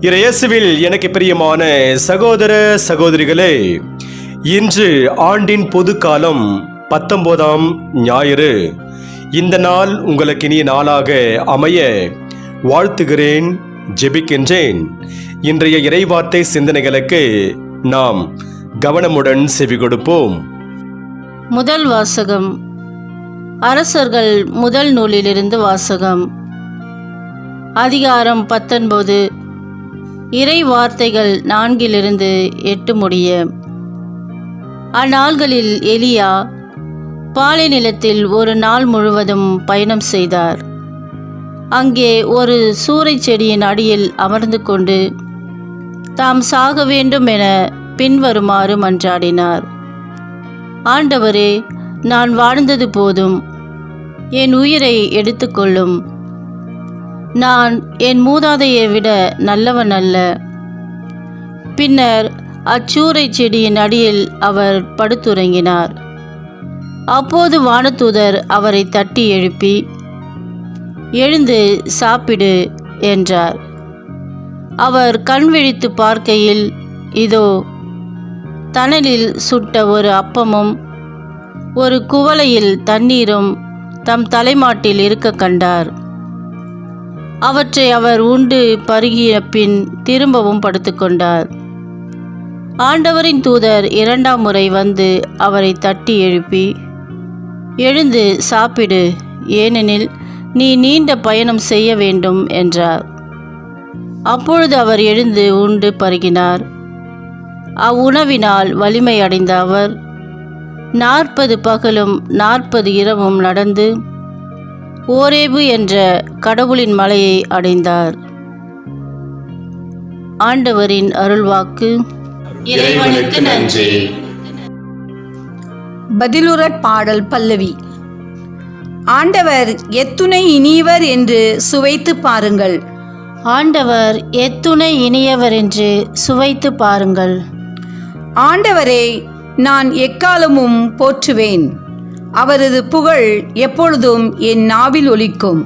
இயேசுவில் எனக்கு பிரியமான சகோதர சகோதரிகளே, இன்று ஆண்டின் பொது காலம் 19ஆம் ஞாயிறு. இந்த நாள் உங்களுக்கு இனிய நாளாக அமைய வாழ்த்துகிறேன், ஜெபிக்கின்றேன். இன்றைய இறைவார்த்தை சிந்தனைகளுக்கு நாம் கவனமுடன் செவி கொடுப்போம். முதல் வாசகம் அரசர்கள் முதல் நூலிலிருந்து வாசகம். அதிகாரம் 19, இறை வார்த்தைகள் 4-8 முடிய. அந்நாள்களில் எலியா பாலை நிலத்தில் ஒரு நாள் முழுவதும் பயணம் செய்தார். அங்கே ஒரு சூறைச் செடியின் அடியில் அமர்ந்து கொண்டு தாம் சாக வேண்டும் என பின்வருமாறு மன்றாடினார். ஆண்டவரே, நான் வாழ்ந்தது போதும், என் உயிரை எடுத்துக்கொள்ளும். நான் என் மூதாதையை விட நல்லவன் அல்ல. பின்னர் அச்சூறைச் செடியின் அடியில் அவர் படுத்துறங்கினார். அப்போது வானதூதர் அவரை தட்டி எழுப்பி, எழுந்து சாப்பிடு என்றார். அவர் கண் விழித்து பார்க்கையில், இதோ தணலில் சுட்ட ஒரு அப்பமும் ஒரு குவளையில் தண்ணீரும் தம் தலைமாட்டில் இருக்க கண்டார். அவற்றை அவர் உண்டு பருகிய பின் திரும்பவும் படுத்துக்கொண்டார். ஆண்டவரின் தூதர் 2ஆம் முறை வந்து அவரை தட்டி எழுப்பி, எழுந்து சாப்பிடு, ஏனெனில் நீ நீண்ட பயணம் செய்ய வேண்டும் என்றார். அப்பொழுது அவர் எழுந்து உண்டு பருகினார். அவ்வுணவினால் வலிமை அடைந்த அவர் 40 பகலும் 40 இரவும் நடந்து ஓரேபு என்ற கடவுளின் மலையை அடைந்தார். ஆண்டவரின் அருள்வாக்கு. இறைவனுக்கு நன்றி. பதிலுறற் பாடல் பல்லவி. ஆண்டவர் எத்துணை இனியவர் என்று சுவைத்து பாருங்கள். ஆண்டவர் எத்துணை இனியவர் என்று சுவைத்து பாருங்கள். ஆண்டவரை நான் எக்காலமும் போற்றுவேன். அவரது புகழ் எப்பொழுதும் என் நாவில் ஒலிக்கும்.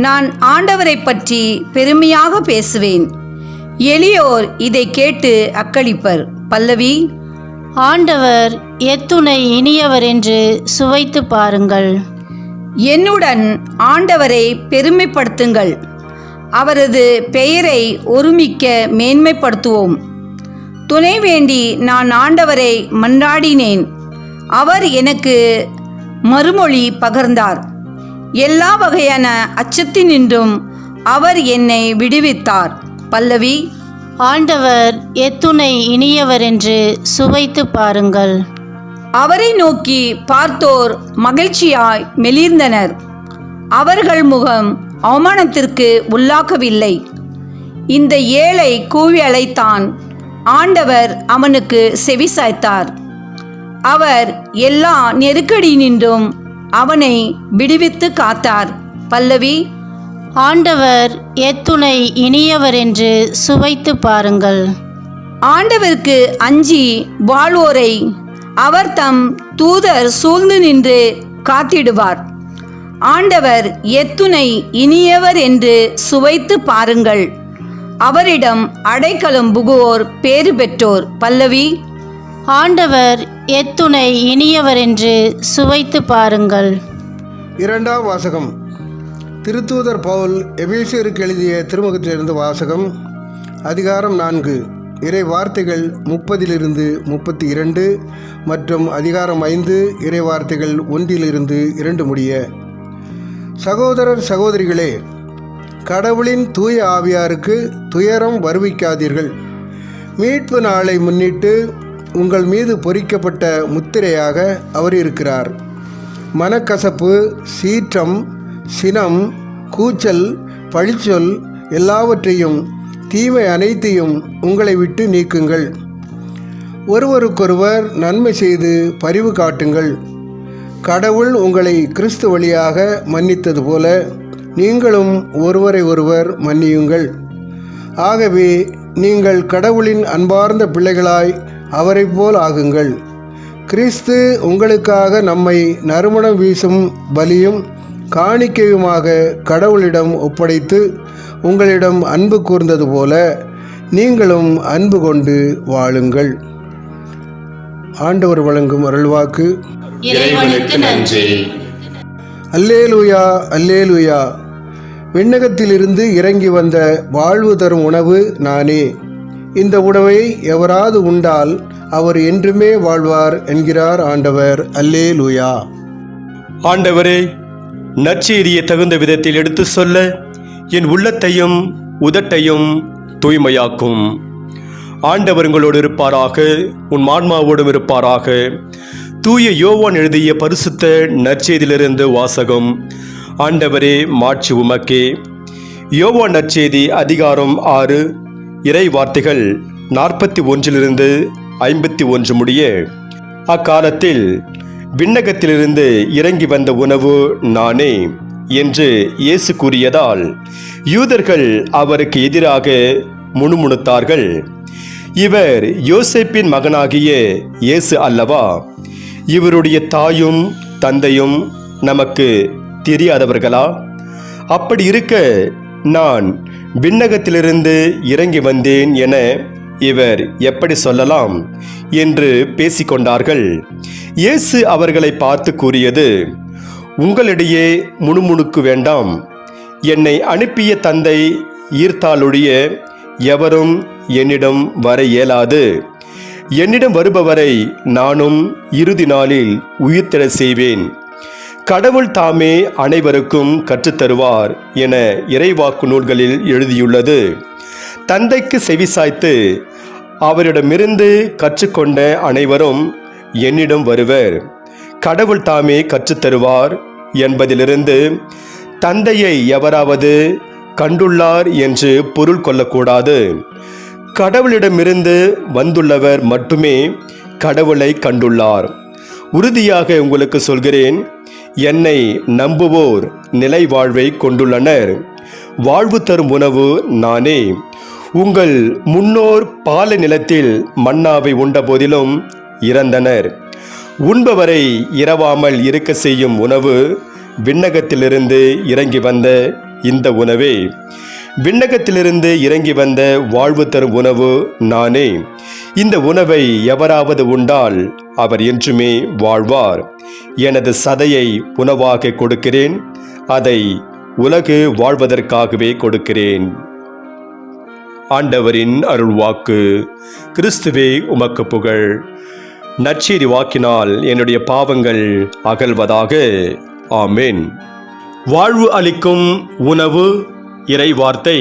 நான் ஆண்டவரை பற்றி பெருமையாக பேசுவேன். எளியோர் இதை கேட்டு அக்களிப்பர். பல்லவி. ஆண்டவர் எத்துணை இனியவர் என்று சுவைத்து பாருங்கள். என்னுடன் ஆண்டவரை பெருமைப்படுத்துங்கள். அவரது பெயரை ஒருமிக்க மேன்மைப்படுத்துவோம். துணை வேண்டி நான் ஆண்டவரை மன்றாடினேன். அவர் எனக்கு மறுமொழி பகர்ந்தார். எல்லா வகையான அச்சத்தினின்றும் அவர் என்னை விடுவித்தார். பல்லவி. ஆண்டவர் எத்துணை இனியவர் என்று சுவைத்து பாருங்கள். அவரை நோக்கி பார்த்தோர் மகிழ்ச்சியாய் மெலிர்ந்தனர். அவர்கள் முகம் அவமானத்திற்கு உள்ளாக்கவில்லை. இந்த ஏழை கூவி அழைத்தான். ஆண்டவர் அவனுக்கு செவிசாய்த்தார். அவர் எல்லா நெருக்கடியினின்றும் அவனை விடுவித்து காத்தார். பல்லவி. ஆண்டவர் எத்துணை இனியவர் என்று சுவைத்து பாருங்கள். ஆண்டவருக்கு அஞ்சி வாழ்வோரை அவர் தம் தூதர் சூழ்ந்து நின்று காத்திடுவார். ஆண்டவர் எத்துணை இனியவர் என்று சுவைத்து பாருங்கள். அவரிடம் அடைக்கலம் புகுவோர் பேறு பெற்றோர். பல்லவி. ஆண்டவர் எத்துணை இனியவர் என்று சுவைத்து பாருங்கள். 2ஆம் வாசகம். திருத்தூதர் பவுல் எபேசியருக்கு எழுதிய திருமுகத்திலிருந்து வாசகம். அதிகாரம் 4, இறை வார்த்தைகள் 30-32 மற்றும் அதிகாரம் 5, இறை வார்த்தைகள் 1-2 முடிய. சகோதரர் சகோதரிகளே, கடவுளின் தூய ஆவியாருக்கு துயரம் வருவிக்காதீர்கள். மீட்பு நாளை முன்னிட்டு உங்கள் மீது பொறிக்கப்பட்ட முத்திரையாக அவர் இருக்கிறார். மனக்கசப்பு, சீற்றம், சினம், கூச்சல், பழிச்சொல் எல்லாவற்றையும், தீமை அனைத்தையும் உங்களை விட்டு நீக்குங்கள். ஒருவருக்கொருவர் நன்மை செய்து பரிவு காட்டுங்கள். கடவுள் உங்களை கிறிஸ்து வழியாக மன்னித்தது போல நீங்களும் ஒருவரை ஒருவர் மன்னியுங்கள். ஆகவே நீங்கள் கடவுளின் அன்பார்ந்த பிள்ளைகளாய் அவரை போல் ஆகுங்கள். கிறிஸ்து உங்களுக்காக நம்மை நறுமணம் வீசும் பலியும் காணிக்கையுமாக கடவுளிடம் ஒப்படைத்து உங்களிடம் அன்பு கூர்ந்தது போல நீங்களும் அன்பு கொண்டு வாழுங்கள். ஆண்டவர் வழங்கும் அருள்வாக்கு. இறைவனுக்கு நன்றி. அல்லேலூயா, அல்லேலூயா. விண்ணகத்திலிருந்து இறங்கி வந்த வாழ்வு தரும் உணவு நானே. இந்த உணவை எவராது உண்டால் அவர் என்றுமே வாழ்வார் என்கிறார் ஆண்டவர். அல்லேலூயா. ஆண்டவரே, நற்செய்தியை தகுந்த விதத்தில் எடுத்து சொல்ல என் உள்ளத்தையும் உதட்டையும் தூய்மையாக்கும். ஆண்டவர் உங்களோடு இருப்பாராக, உன் ஆன்மாவோடும் இருப்பாராக. தூய யோவான் எழுதிய பரிசுத்த நற்செய்தியிலிருந்து வாசகம். ஆண்டவரே, மாட்சி உமக்கே. யோவான் நற்செய்தி அதிகாரம் 6, இறை வார்த்தைகள் 41 51 முடிய. அக்காலத்தில் விண்ணகத்திலிருந்து இறங்கி வந்த உணவு நானே என்று இயேசு கூறியதால் யூதர்கள் அவருக்கு எதிராக முணுமுணுத்தார்கள். இவர் யோசேப்பின் மகனாகிய இயேசு அல்லவா? இவருடைய தாயும் தந்தையும் நமக்கு தெரியாதவர்களா? அப்படி இருக்க நான் விண்ணகத்திலிருந்து இறங்கி வந்தேன் என இவர் எப்படி சொல்லலாம் என்று பேசிக்கொண்டார்கள். இயேசு அவர்களை பார்த்து கூறியது, உங்களிடையே முணுமுணுக்கு வேண்டாம். என்னை அனுப்பிய தந்தை ஈர்த்தாலொழிய எவரும் என்னிடம் வர இயலாது. என்னிடம் வருபவரை நானும் இறுதி நாளில் உயிர்த்தெழ செய்வேன். கடவுள் தாமே அனைவருக்கும் கற்றுத்தருவார் என இறைவாக்கு நூல்களில் எழுதியுள்ளது. தந்தைக்கு செவிசாய்த்து அவரிடமிருந்து கற்றுக்கொண்ட அனைவரும் என்னிடம் வருவர். கடவுள் தாமே கற்றுத்தருவார் என்பதிலிருந்து தந்தையை எவராவது கண்டுள்ளார் என்று பொருள் கொள்ளக்கூடாது. கடவுளிடமிருந்து வந்துள்ளவர் மட்டுமே கடவுளை கண்டுள்ளார். உறுதியாக உங்களுக்கு சொல்கிறேன், என்னை நம்புவோர் நிலை வாழ்வை கொண்டுள்ளனர். வாழ்வு தரும் உணவு நானே. உங்கள் முன்னோர் பாலை நிலத்தில் மன்னாவை உண்ட போதிலும் இறந்தனர். உண்பவரை இரவாமல் இருக்க செய்யும் உணவு விண்ணகத்திலிருந்து இறங்கி வந்த இந்த உணவே. விண்ணகத்திலிருந்து இறங்கி வந்த வாழ்வு தரும் உணவு நானே. இந்த உணவை எவராவது உண்டால் அவர் என்றுமே வாழ்வார். எனது சதையை உணவாக கொடுக்கிறேன், அதை உலகு வாழ்வதற்காகவே கொடுக்கிறேன். ஆண்டவரின் அருள்வாக்கு. கிறிஸ்துவே உமக்கு புகழ். நற்செய்தி வாக்கினால் என்னுடைய பாவங்கள் அகல்வதாக. ஆமென். வாழ்வு அளிக்கும் உணவு இறை வார்த்தை.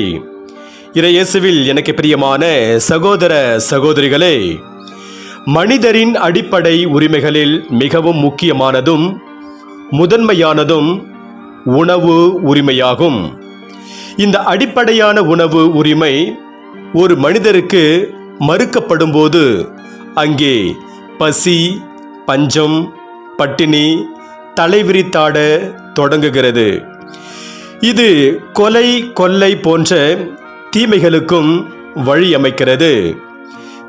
இறையேசுவில் எனக்கு பிரியமான சகோதர சகோதரிகளே, மனிதரின் அடிப்படை உரிமைகளில் மிகவும் முக்கியமானதும் முதன்மையானதும் உணவு உரிமையாகும். இந்த அடிப்படையான உணவு உரிமை ஒரு மனிதருக்கு மறுக்கப்படும் போது அங்கே பசி, பஞ்சம், பட்டினி தலைவிரித்தாட தொடங்குகிறது. இது கொலை, கொள்ளை போன்ற தீமைகளுக்கும் வழியமைக்கிறது.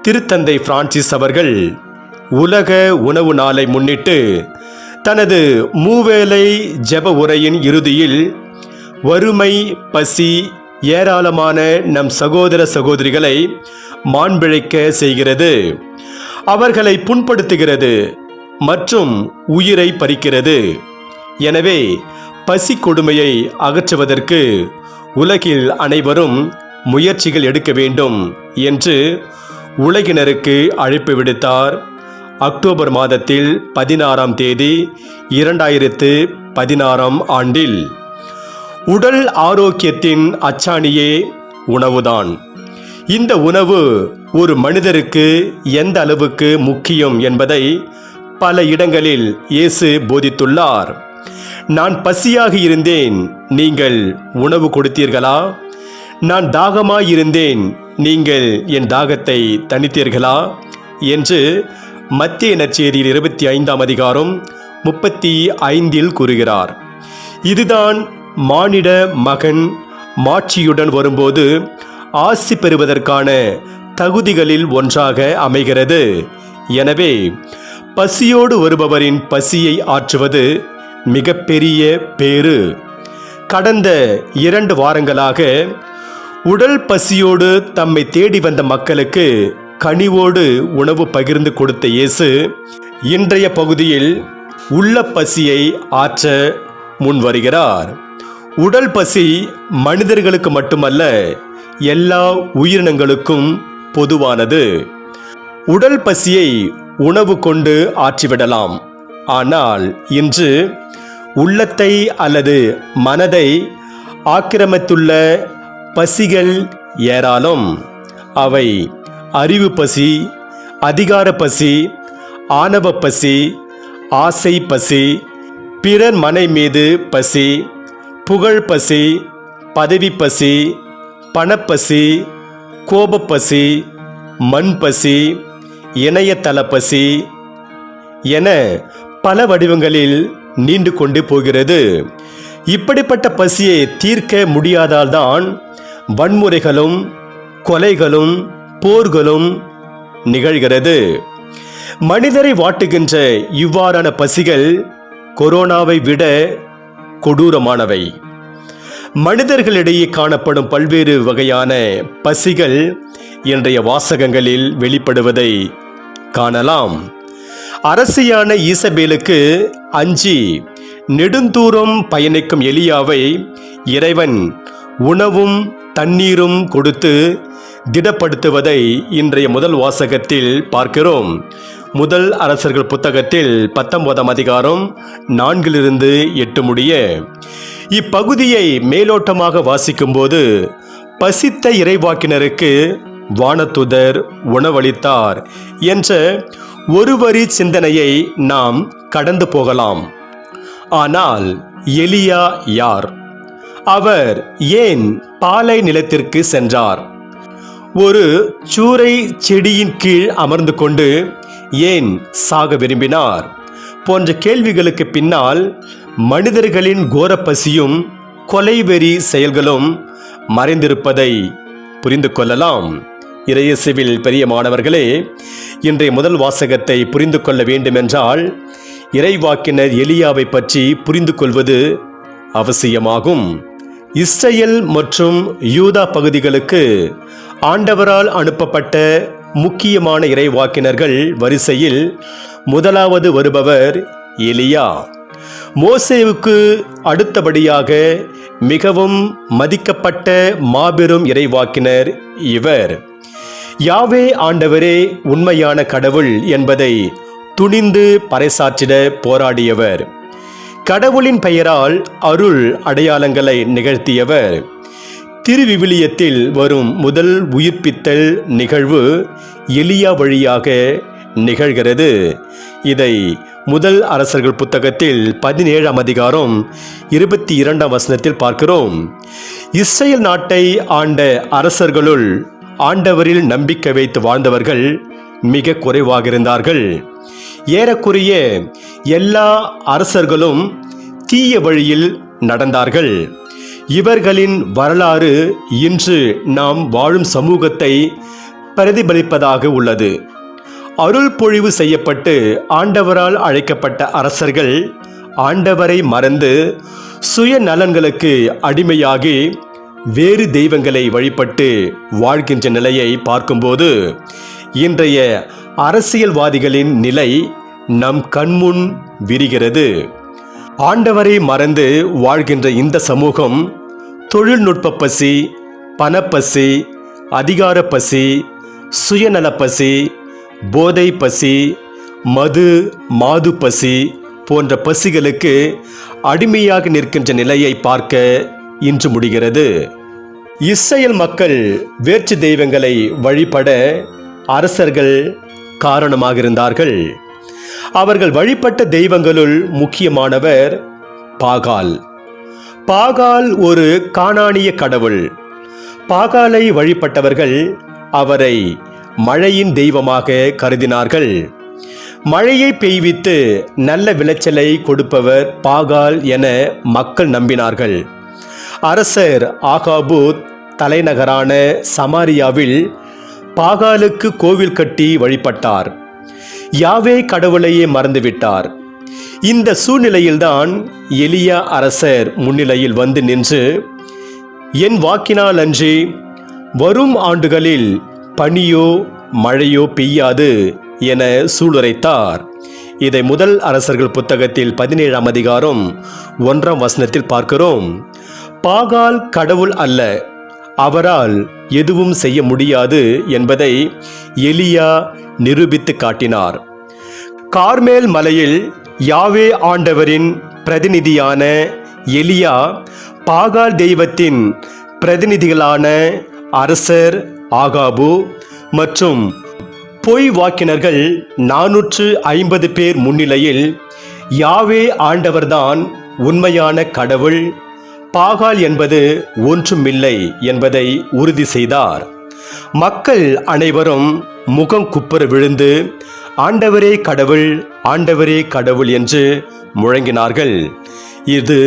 திருத்தந்தை பிரான்சிஸ் அவர்கள் உலக உணவு நாளை முன்னிட்டு தனது மூவேளை ஜெப உரையின் இறுதியில் வறுமை, பசி ஏராளமான நம் சகோதர சகோதரிகளை மாண்பிழைக்க செய்கிறது, அவர்களை புண்படுத்துகிறது மற்றும் உயிரை பறிக்கிறது. எனவே பசி கொடுமையை அகற்றுவதற்கு உலகில் அனைவரும் முயற்சிகள் எடுக்க வேண்டும் என்று உலகினருக்கு அழைப்பு விடுத்தார். அக்டோபர் மாதத்தில் 16ஆம் தேதி 2016ஆம் ஆண்டில். உடல் ஆரோக்கியத்தின் அச்சாணியே உணவுதான். இந்த உணவு ஒரு மனிதருக்கு எந்த அளவுக்கு முக்கியம் என்பதை பல இடங்களில் இயேசு போதித்துள்ளார். நான் பசியாக இருந்தேன், நீங்கள் உணவு கொடுத்தீர்களா? நான் தாகமாயிருந்தேன், நீங்கள் என் தாகத்தை தணித்தீர்களா என்று மத்திய நற்செய்தியில் 25ஆம் அதிகாரம் 35 கூறுகிறார். இதுதான் மானிட மகன் மாட்சியுடன் வரும்போது ஆசி பெறுவதற்கான தகுதிகளில் ஒன்றாக அமைகிறது. எனவே பசியோடு வருபவரின் பசியை ஆற்றுவது மிகப்பெரிய பேறு. கடந்த 2 வாரங்களாக உடல் பசியோடு தம்மை தேடி வந்த மக்களுக்கு கனிவோடு உணவு பகிர்ந்து கொடுத்த இயேசு இன்றைய பகுதியில் உள்ள பசியை ஆற்ற முன் வருகிறார். உடல் பசி மனிதர்களுக்கு மட்டுமல்ல, எல்லா உயிரினங்களுக்கும் பொதுவானது. உடல் பசியை உணவு கொண்டு ஆற்றிவிடலாம். ஆனால் இன்று உள்ளத்தை அல்லது மனதை ஆக்கிரமித்துள்ள பசிகள் ஏராளம். அவை அறிவு பசி, அதிகார பசி, ஆணவ பசி, ஆசை பசி, பிறர் மனை மீது பசி, புகழ் பசி, பதவி பசி, பணப்பசி, கோபப்பசி, மண் பசி, இணையதள பசி என பல வடிவங்களில் நீண்டு கொண்டு போகிறது. இப்படிப்பட்ட பசியை தீர்க்க முடியாதால்தான் வன்முறைகளும் கொலைகளும் போர்களும் நிகழ்கிறது. மனிதரை வாட்டுகின்ற இவ்வாறான பசிகள் கொரோனாவை விட கொடூரமானவை. மனிதர்களிடையே காணப்படும் பல்வேறு வகையான பசிகள் இன்றைய வாசகங்களில் வெளிப்படுவதை காணலாம். அரசியான ஈசபேலுக்கு அஞ்சி நெடுந்தூரம் பயணிக்கும் எலியாவை இறைவன் உணவும் தண்ணீரும் கொடுத்து திடப்படுத்துவதை இன்றைய முதல் வாசகத்தில் பார்க்கிறோம். முதல் அரசர்கள் புத்தகத்தில் 19ஆம் அதிகாரம் 4-8 முடிய. இப்பகுதியை மேலோட்டமாக வாசிக்கும்போது பசித்த இறைவாக்கினருக்கு வானதூதர் உணவளித்தார் என்ற ஒரு வரி சிந்தனையை நாம் கடந்து போகலாம். ஆனால் எலியா யார்? அவர் ஏன் பாலை நிலத்திற்கு சென்றார்? ஒரு சூறை செடியின் கீழ் அமர்ந்து கொண்டு ஏன் சாக விரும்பினார்? போன்ற கேள்விகளுக்கு பின்னால் மனிதர்களின் கோர பசியும் கொலைவெறி செயல்களும் மறைந்திருப்பதை புரிந்து கொள்ளலாம். இறையேசுவில் பிரியமானவர்களே, இன்றைய முதல் வாசகத்தை புரிந்து கொள்ள வேண்டுமென்றால் இறைவாக்கினர் எலியாவை பற்றி புரிந்து கொள்வது அவசியமாகும். இஸ்ரேல் மற்றும் யூதா பகுதிகளுக்கு ஆண்டவரால் அனுப்பப்பட்ட முக்கியமான இறைவாக்கினர்கள் வரிசையில் முதலாவது வருபவர் எலியா. மோசேவுக்கு அடுத்தபடியாக மிகவும் மதிக்கப்பட்ட மாபெரும் இறைவாக்கினர் இவர். யாவே ஆண்டவரே உண்மையான கடவுள் என்பதை துணிந்து பறைசாற்றிட போராடியவர். கடவுளின் பெயரால் அருள் அடையாளங்களை நிகழ்த்தியவர். திருவிவிலியத்தில் வரும் முதல் உயிர்ப்பித்தல் நிகழ்வு எலியா வழியாக நிகழ்கிறது. இதை முதல் அரசர்கள் புத்தகத்தில் 17ஆம் அதிகாரம் 22ஆம் வசனத்தில் பார்க்கிறோம். இஸ்ரேல் நாட்டை ஆண்ட அரசர்களுள் ஆண்டவரில் நம்பிக்கை வைத்து வாழ்ந்தவர்கள் மிக குறைவாக இருந்தார்கள். ஏறக்குறைய எல்லா அரசர்களும் தீய வழியில் நடந்தார்கள். இவர்களின் வரலாறு இன்று நாம் வாழும் சமூகத்தை பிரதிபலிப்பதாக உள்ளது. அருள் பொழிவு செய்யப்பட்டு ஆண்டவரால் அழைக்கப்பட்ட அரசர்கள் ஆண்டவரை மறந்து சுய நலன்களுக்கு அடிமையாகி வேறு தெய்வங்களை வழிபட்டு வாழ்கின்ற நிலையை பார்க்கும்போது இன்றைய அரசியல்வாதிகளின் நிலை நம் கண்முன் விரிகிறது. ஆண்டவரை மறந்து வாழ்கின்ற இந்த சமூகம் தொழில்நுட்ப பசி, பணப்பசி, அதிகார பசி, சுயநல பசி, போதை பசி, மது மாது பசி போன்ற பசிகளுக்கு அடிமையாக நிற்கின்ற நிலையை பார்க்க இன்று முடிகிறது. இஸ்ரேல் மக்கள் வேற்று தெய்வங்களை வழிபட அரசர்கள் காரணமாக இருந்தார்கள். அவர்கள் வழிபட்ட தெய்வங்களுள் முக்கியமானவர் பாகால். பாகால் ஒரு கானானிய கடவுள். பாகாலை வழிபட்டவர்கள் அவரை மழையின் தெய்வமாக கருதினார்கள். மழையை பெய்வித்து நல்ல விளைச்சலை கொடுப்பவர் பாகால் என மக்கள் நம்பினார்கள். அரசர் ஆகாபு தலைநகரான சமாரியாவில் பாகாலுக்கு கோவில் கட்டி வழிபட்டார். யாவே கடவுளையே மறந்துவிட்டார். இந்த சூழ்நிலையில்தான் எலியா அரசர் முன்னிலையில் வந்து நின்று, என் வாக்கினால் அன்றி வரும் ஆண்டுகளில் பனியோ மழையோ பெய்யாது என சூளுரைத்தார். இதை முதல் அரசர்கள் புத்தகத்தில் 17ஆம் அதிகாரம் 1ஆம் வசனத்தில் பார்க்கிறோம். பாகால் கடவுள் அல்ல, அவரால் எதுவும் செய்ய முடியாது என்பதை எலியா நிரூபித்து காட்டினார். கார்மேல் மலையில் யாவே ஆண்டவரின் பிரதிநிதியான எலியா பாகால் தெய்வத்தின் பிரதிநிதிகளான அரசர் ஆகாபு மற்றும் பொய் வாக்கினர்கள் 450 பேர் முன்னிலையில் யாவே ஆண்டவர்தான் உண்மையான கடவுள், பாகால் என்பது ஒன்றுமில்லை என்பதை உறுதி செய்தார். மக்கள் அனைவரும் முகம் குப்புற விழுந்து ஆண்டவரே கடவுள், ஆண்டவரே கடவுள் என்று முழங்கினார்கள். இது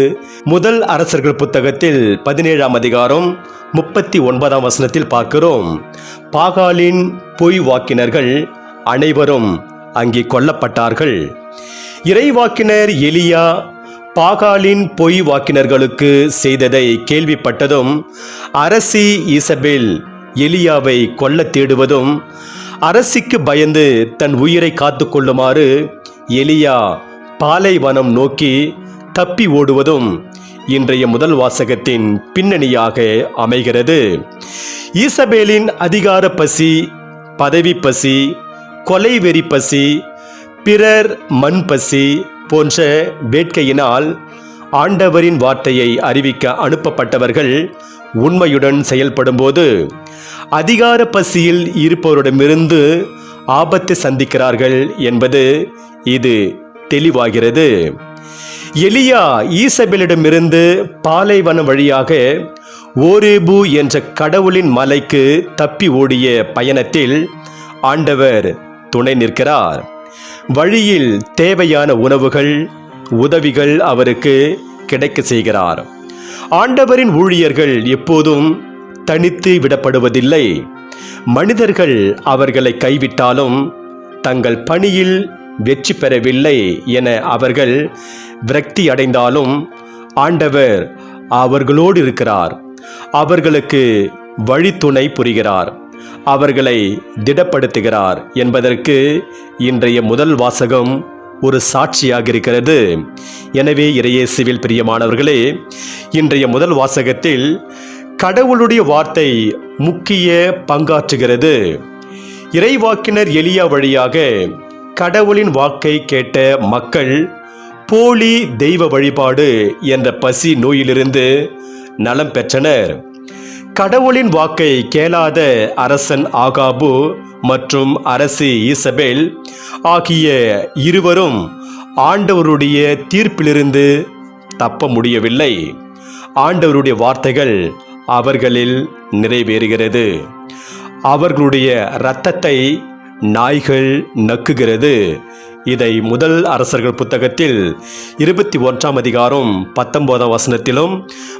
முதல் அரசர்கள் புத்தகத்தில் 17ஆம் அதிகாரம் 39ஆம் வசனத்தில் பார்க்கிறோம். பாகாலின் பொய் வாக்கினர்கள் அனைவரும் அங்கே கொல்லப்பட்டார்கள். இறைவாக்கினர் எலியா பாகாலின் பொய் வாக்கினர்களுக்கு செய்ததை கேள்விப்பட்டதும் அரசி ஈசபேல் எலியாவை கொல்ல தேடுவதும், அரசிக்கு பயந்து தன் உயிரை காத்து கொள்ளுமாறு எலியா பாலைவனம் நோக்கி தப்பி ஓடுவதும் இன்றைய முதல் வாசகத்தின் பின்னணியாக அமைகிறது. ஈசபேலின் அதிகார பசி, பதவி பசி, கொலை வெறி பசி, பிறர் மண் பசி போன்ற வேட்கையினால் ஆண்டவரின் வார்த்தையை அறிவிக்க அனுப்பப்பட்டவர்கள் உண்மையுடன் செயல்படும்போது அதிகார பசியில் இருப்பவரிடமிருந்து ஆபத்தை சந்திக்கிறார்கள் என்பது இது தெளிவாகிறது. எலியா ஈசபேலிடமிருந்து பாலைவனம் வழியாக ஓரேபு என்ற கடவுளின் மலைக்கு தப்பி ஓடிய பயணத்தில் ஆண்டவர் துணை நிற்கிறார். வழியில் தேவையான உணவுகள், உதவிகள் அவருக்கு கிடைக்க செய்கிறார். ஆண்டவரின் ஊழியர்கள் எப்போதும் தனித்து விடப்படுவதில்லை. மனிதர்கள் அவர்களை கைவிட்டாலும் தங்கள் பணியில் வெற்றி பெறவில்லை என அவர்கள் விரக்தி அடைந்தாலும் ஆண்டவர் அவர்களோடு இருக்கிறார். அவர்களுக்கு வழித்துணை புரிகிறார், அவர்களை திடப்படுத்துகிறார் என்பதற்கு இன்றைய முதல் வாசகம் ஒரு சாட்சியாக இருக்கிறது. எனவே இறையேசுவில் பிரியமானவர்களே, இன்றைய முதல் வாசகத்தில் கடவுளுடைய வார்த்தை முக்கிய பங்காற்றுகிறது. இறைவாக்கினர் எலியா வழியாக கடவுளின் வாக்கை கேட்ட மக்கள் போலி தெய்வ வழிபாடு என்ற பசி நோயிலிருந்து நலம் பெற்றனர். கடவுளின் வாக்கை கேளாத அரசன் ஆகாபு மற்றும் அரசி ஈசபேல் ஆகிய இருவரும் ஆண்டவருடைய தீர்ப்பிலிருந்து தப்ப முடியவில்லை. ஆண்டவருடைய வார்த்தைகள் அவர்களில் நிறைவேறுகிறது. அவர்களுடைய இரத்தத்தை நாய்கள் நக்குகிறது. இதை முதல் அரசர்கள் புத்தகத்தில் 21ஆம் அதிகாரம் 19ஆம் வசனத்திலும்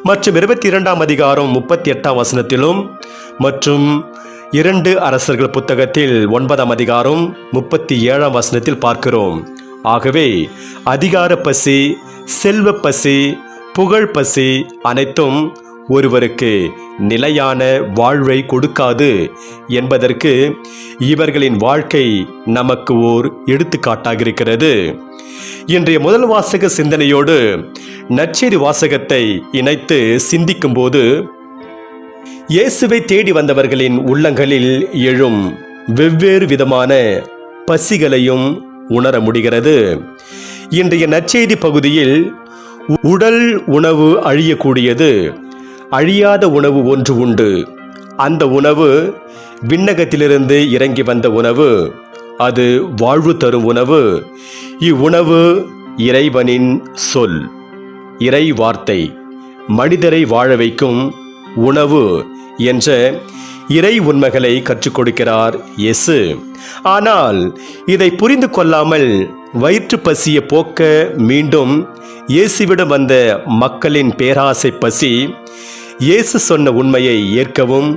மற்றும் 22ஆம் அதிகாரம் 38ஆம் வசனத்திலும் மற்றும் 2 அரசர்கள் புத்தகத்தில் 9ஆம் அதிகாரம் 37ஆம் வசனத்தில் பார்க்கிறோம். ஆகவே அதிகார பசி, செல்வ பசி, புகழ் பசி அனைத்தும் ஒருவருக்கு நிலையான வாழ்வை கொடுக்காது என்பதற்கு இவர்களின் வாழ்க்கை நமக்கு ஓர் எடுத்துக்காட்டாக இருக்கிறது. இன்றைய முதல் வாசக சிந்தனையோடு நற்செய்தி வாசகத்தை இணைத்து சிந்திக்கும் போது இயேசுவை தேடி வந்தவர்களின் உள்ளங்களில் எழும் வெவ்வேறு விதமான பசிகளையும் உணர முடிகிறது. இன்றைய நற்செய்தி பகுதியில் உடல் உணவு அழியக்கூடியது, அழியாத உணவு ஒன்று உண்டு. அந்த உணவு விண்ணகத்திலிருந்து இறங்கி வந்த உணவு. அது வாழ்வு தரும் உணவு. இவ்வுணவு இறைவனின் சொல், இறை வார்த்தை, மனிதரை வாழ வைக்கும் உணவு என்ற இறை உண்மைகளை கற்றுக் கொடுக்கிறார் இயேசு. ஆனால் இதை புரிந்து கொள்ளாமல் வயிற்று பசியை போக்க மீண்டும் இயேசுவிடம் வந்த மக்களின் பேராசை பசி இயேசு சொன்ன உண்மையை ஏற்கவும்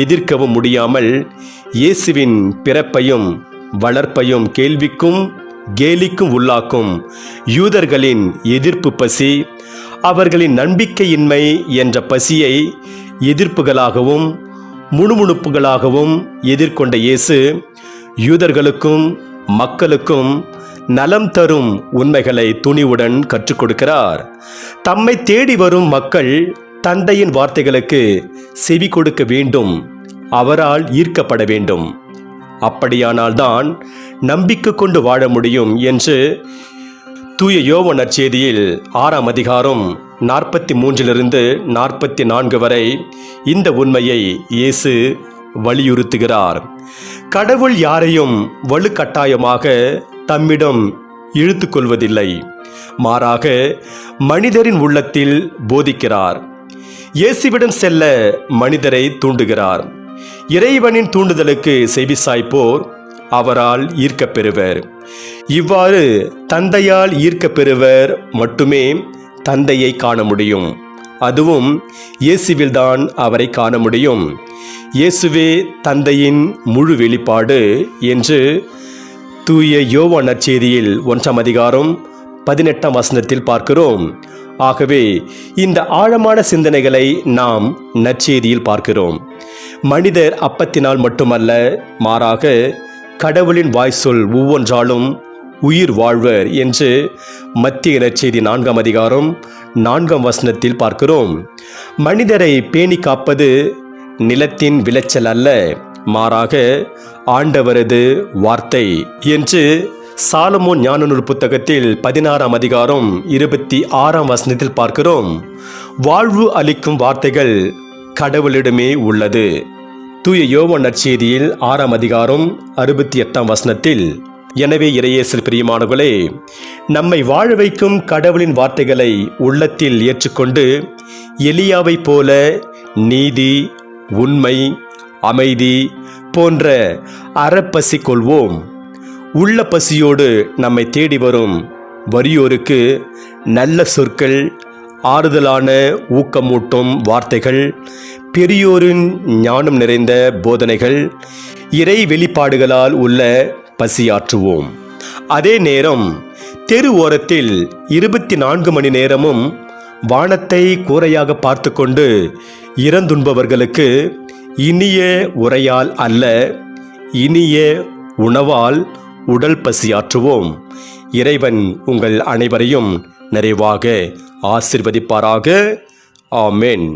எதிர்க்கவும் முடியாமல் இயேசுவின் பிறப்பையும் வளர்ப்பையும் கேள்விக்கும் கேலிக்கும் உள்ளாக்கும் யூதர்களின் எதிர்ப்பு பசி, அவர்களின் நம்பிக்கையின்மை என்ற பசியை எதிர்ப்புகளாகவும் முணுமுணுப்புகளாகவும் எதிர்கொண்ட இயேசு யூதர்களுக்கும் மக்களுக்கும் நலம் தரும் உண்மைகளை துணிவுடன் கற்றுக் கொடுக்கிறார். தம்மை தேடி வரும் மக்கள் தந்தையின் வார்த்தைகளுக்கு செவி கொடுக்க வேண்டும், அவரால் ஈர்க்கப்பட வேண்டும். அப்படியானால்தான் நம்பிக்கை கொண்டு வாழ முடியும் என்று தூய யோவான் நற்செய்தியில் 6ஆம் அதிகாரம் 43 44 வரை இந்த உண்மையை இயேசு வலியுறுத்துகிறார். கடவுள் யாரையும் வலுக்கட்டாயமாக தம்மிடம் இழுத்து கொள்வதில்லை, மாறாக மனிதரின் உள்ளத்தில் போதிக்கிறார். இயேசுவிடம் செல்ல மனிதரை தூண்டுகிறார். இறைவனின் தூண்டுதலுக்கு செவிசாய்ப்போர் அவரால் ஈர்க்கப் பெறுவர். இவ்வாறு தந்தையால் ஈர்க்கப் பெறுவர் மட்டுமே தந்தையை காண முடியும். அதுவும் இயேசுவில்தான் அவரை காண முடியும். இயேசுவே தந்தையின் முழு வெளிப்பாடு என்று தூய யோவான் நற்செய்தியில் 1ஆம் அதிகாரம் 18ஆம் வசனத்தில் பார்க்கிறோம். ஆகவே இந்த ஆழமான சிந்தனைகளை நாம் நற்செய்தியில் பார்க்கிறோம். மனிதர் அப்பத்தினால் மட்டுமல்ல, மாறாக கடவுளின் வாய்ச்சொல் ஒவ்வொன்றாலும் உயிர் வாழ்வர் என்று மத்திய நற்செய்தி 4ஆம் அதிகாரம் 4ஆம் வசனத்தில் பார்க்கிறோம். மனிதரை பேணி காப்பது நிலத்தின் விளைச்சல் அல்ல, மாறாக ஆண்டவரது வார்த்தை என்று சாலமோன் ஞானநூல் புத்தகத்தில் 16ஆம் அதிகாரம் 26ஆம் வசனத்தில் பார்க்கிறோம். வாழ்வு அளிக்கும் வார்த்தைகள் கடவுளிடமே உள்ளது. தூய யோவான் நற்செய்தியில் 6ஆம் அதிகாரம் 68ஆம் வசனத்தில், எனவே இறையேசில் பிரியமானவர்களே, நம்மை வாழ வைக்கும் கடவுளின் வார்த்தைகளை உள்ளத்தில் ஏற்றுக்கொண்டு எலியாவைப் போல நீதி, உண்மை, அமைதி போன்ற அறப்பசி கொள்வோம். உள்ள பசியோடு நம்மை தேடி வரும் வறியோருக்கு நல்ல சொற்கள், ஆறுதலான ஊக்கமூட்டும் வார்த்தைகள், பெரியோரின் ஞானம் நிறைந்த போதனைகள், இறை வெளிப்பாடுகளால் உள்ள பசியாற்றுவோம். அதே நேரம் தெரு ஓரத்தில் 24 மணி நேரமும் வானத்தை கூரையாக பார்த்து கொண்டு இறந்துண்பவர்களுக்கு இனிய உரையால் அல்ல, இனிய உணவால் உடல் பசியாற்றுவோம். இறைவன் உங்கள் அனைவரையும் நிறைவாக ஆசீர்வதிப்பாராக. ஆமென்.